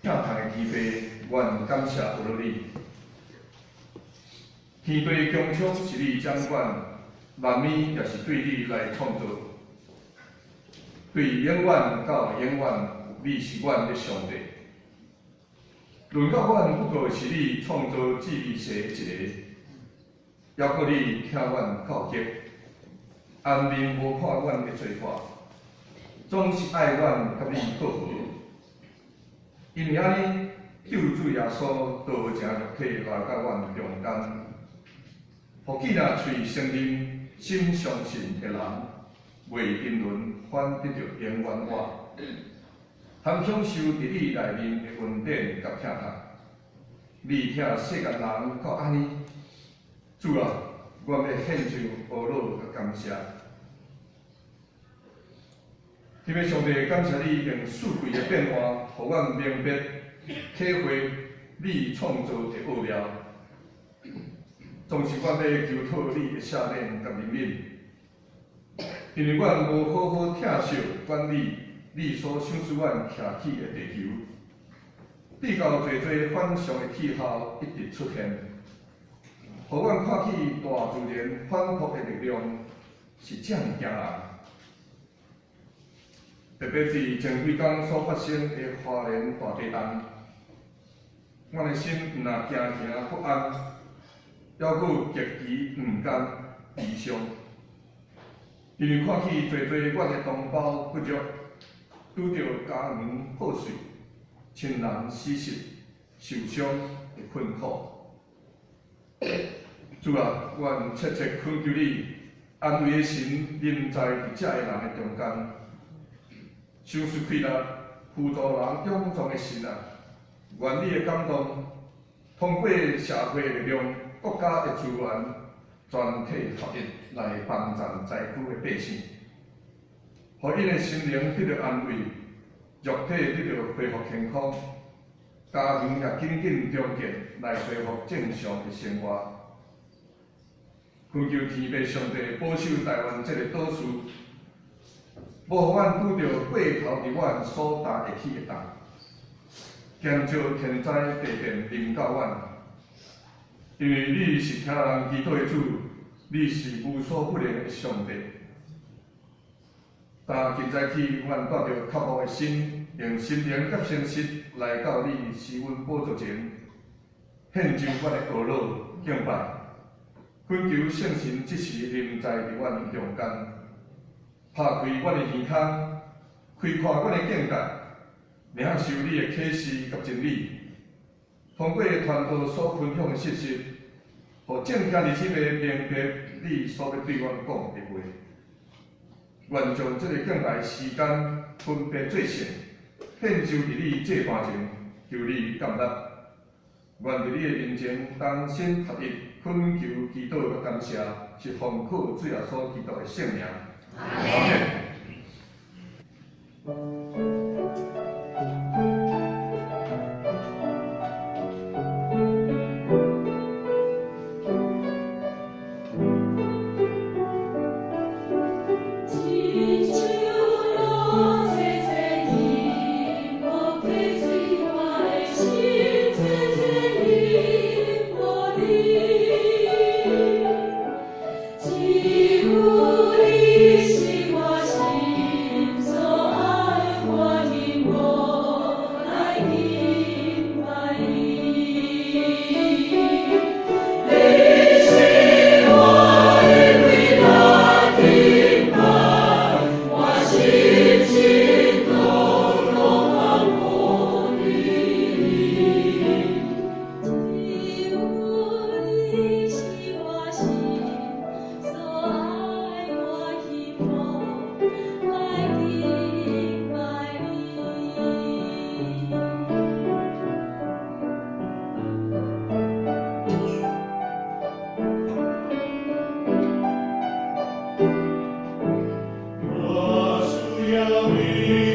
疼痛的天父，愿感谢有了你。天地强冲是你掌管，万物也是对你来创造。对永远到永远，你是阮的上帝。论到阮，不过是你创造智慧世一个，还阁你听阮告诫，安眠无看阮的罪过，总是爱阮甲你过好。因为安尼，救主耶稣道成肉体来甲阮中间，互既若喙承认、心相信的人，袂因论反得着永远活，通享受伫你内面的恩典甲疼痛。你听世间人到安尼，主啊，阮要献上懊恼甲感谢。天父上帝，感谢你用四季的变化，互阮明白、体会你创造的奥妙。总是阮要求讨你的赦免甲怜悯，因为阮无好好疼惜管理你所赏赐阮徛起的地球，比较侪反常的气候一直出现，互阮看起大自然反复的力量是这么惊人。特别是前几天所发生的花莲大地震，阮的心毋但惊惊不安，还阁极其毋甘悲伤，因为看起侪阮的同胞不足，拄着家园破碎、亲人死失、受伤的困苦。主啊，阮切切恳求你，安慰的神临在伫遮个人的中间。赏赐开力，辅助人勇壮的神啊！愿你的感动，通过社会的力量、国家的资源，全体合一来帮助灾区的百姓，互因的心灵得到安慰，肉体得到恢复健康，家园也紧紧重建来恢复正常的生活。恳求天父上帝保守台湾这个岛屿。无互阮拄着过头伫阮所担会起的重，减少天灾地变临到阮。因为你是听人祈祷的主，你是无所不能的上帝。但现在起，阮带着渴慕的心，用心灵甲诚实来到你施恩宝座前，献上阮的懊恼敬拜，恳求圣神即时临在伫阮中间。拍开阮的耳孔，开阔阮的境界，领受你的启示甲真理，通过传道所分享的信息，互正听日子的明白你所要对阮讲的话。愿将这个敬拜时间分别做成，献上伫你祭坛前，求你感纳。愿伫你的面前同心合一，恳求祈祷甲感谢，是奉靠主耶稣基督的圣名。阿门。我需要你。